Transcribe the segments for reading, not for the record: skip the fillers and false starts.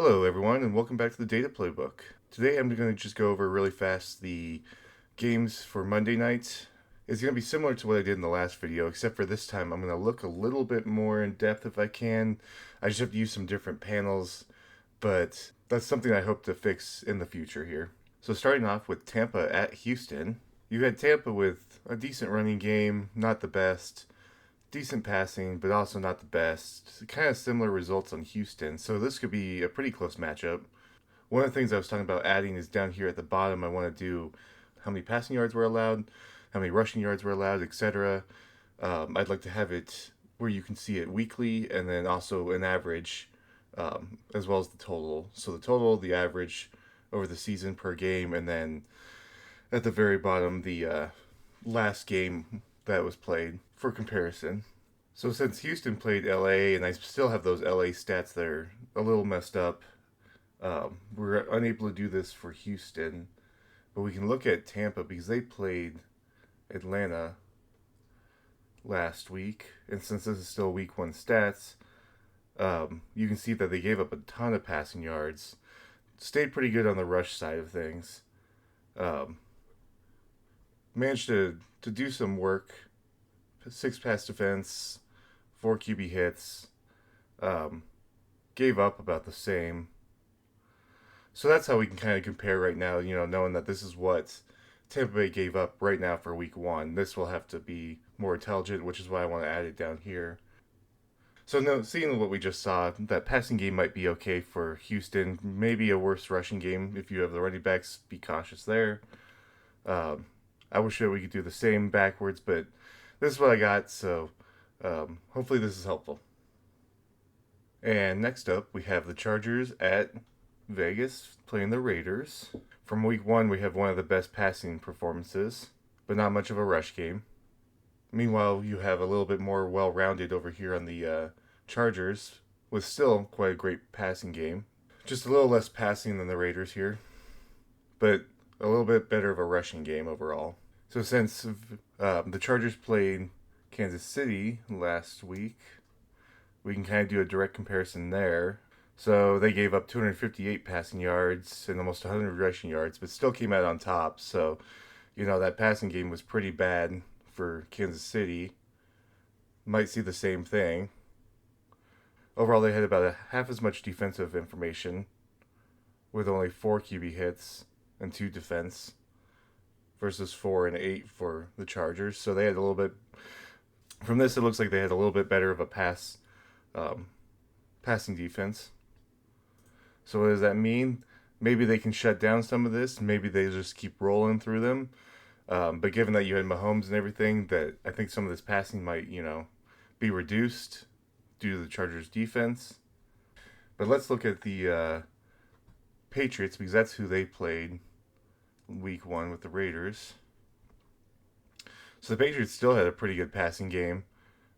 Hello everyone and welcome back to the Data Playbook. Today I'm going to just go over really fast the games for Monday night. It's going to be similar to what I did in the last video, except for this time I'm going to look a little bit more in depth if I can. I just have to use some different panels, but that's something I hope to fix in the future here. So starting off with Tampa at Houston. You had Tampa with a decent running game, not the best. Decent passing, but also not the best. Kind of similar results on Houston, so this could be a pretty close matchup. One of the things I was talking about adding is down here at the bottom. I want to do how many passing yards were allowed, how many rushing yards were allowed, etc. I'd like to have it where you can see it weekly and then also an average, as well as the total. So the total, the average over the season per game, and then at the very bottom, the last game that was played for comparison. So since Houston played LA, and I still have those LA stats that are a little messed up, we're unable to do this for Houston, but we can look at Tampa because they played Atlanta last week, and since this is still week one stats, you can see that they gave up a ton of passing yards, stayed pretty good on the rush side of things, managed to do some work. 6 pass defense, 4 QB hits, gave up about the same. So that's how we can kind of compare right now, knowing that this is what Tampa Bay gave up right now for week one. This will have to be more intelligent, which is why I want to add it down here. So no, seeing what we just saw, that passing game might be okay for Houston. Maybe a worse rushing game if you have the running backs. Be cautious there. I wish that we could do the same backwards, but this is what I got, so hopefully this is helpful. And next up, we have the Chargers at Vegas playing the Raiders. From week one, we have one of the best passing performances, but not much of a rush game. Meanwhile, you have a little bit more well-rounded over here on the Chargers, with still quite a great passing game. Just a little less passing than the Raiders here, but a little bit better of a rushing game overall. So since the Chargers played Kansas City last week, we can kind of do a direct comparison there. So they gave up 258 passing yards and almost 100 rushing yards, but still came out on top. So, that passing game was pretty bad for Kansas City. Might see the same thing. Overall, they had about half as much defensive information with only 4 QB hits and 2 defense versus 4 and 8 for the Chargers. So they had a little bit, from this it looks like they had a little bit better of a passing defense. So what does that mean? Maybe they can shut down some of this. Maybe they just keep rolling through them. But given that you had Mahomes and everything, that I think some of this passing might, be reduced due to the Chargers defense. But let's look at the Patriots, because that's who they played week one with the Raiders. So the Patriots still had a pretty good passing game.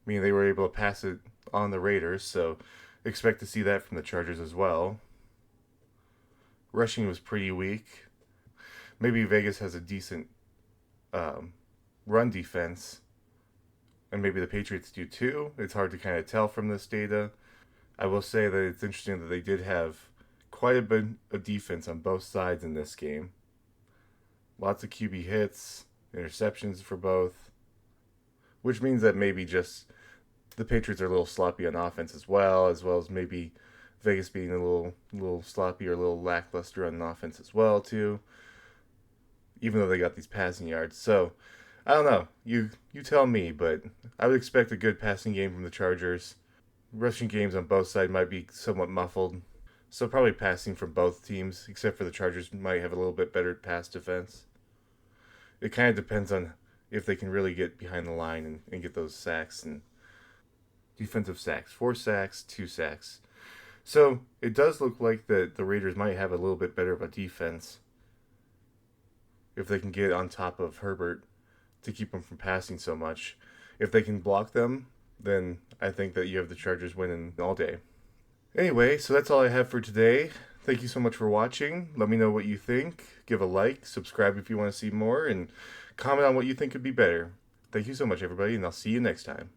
I mean, they were able to pass it on the Raiders, so expect to see that from the Chargers as well. Rushing was pretty weak. Maybe Vegas has a decent run defense, and maybe the Patriots do too. It's hard to kind of tell from this data. I will say that it's interesting that they did have quite a bit of defense on both sides in this game. Lots of QB hits, interceptions for both, which means that maybe just the Patriots are a little sloppy on offense as well as maybe Vegas being a little sloppy or a little lackluster on offense as well too, even though they got these passing yards. So I don't know. You tell me, but I would expect a good passing game from the Chargers. Rushing games on both sides might be somewhat muffled. So probably passing from both teams, except for the Chargers might have a little bit better pass defense. It kind of depends on if they can really get behind the line and get those sacks and defensive sacks. 4 sacks, 2 sacks. So it does look like that the Raiders might have a little bit better of a defense if they can get on top of Herbert to keep him from passing so much. If they can block them, then I think that you have the Chargers winning all day. Anyway, so that's all I have for today. Thank you so much for watching. Let me know what you think. Give a like, subscribe if you want to see more, and comment on what you think could be better. Thank you so much, everybody, and I'll see you next time.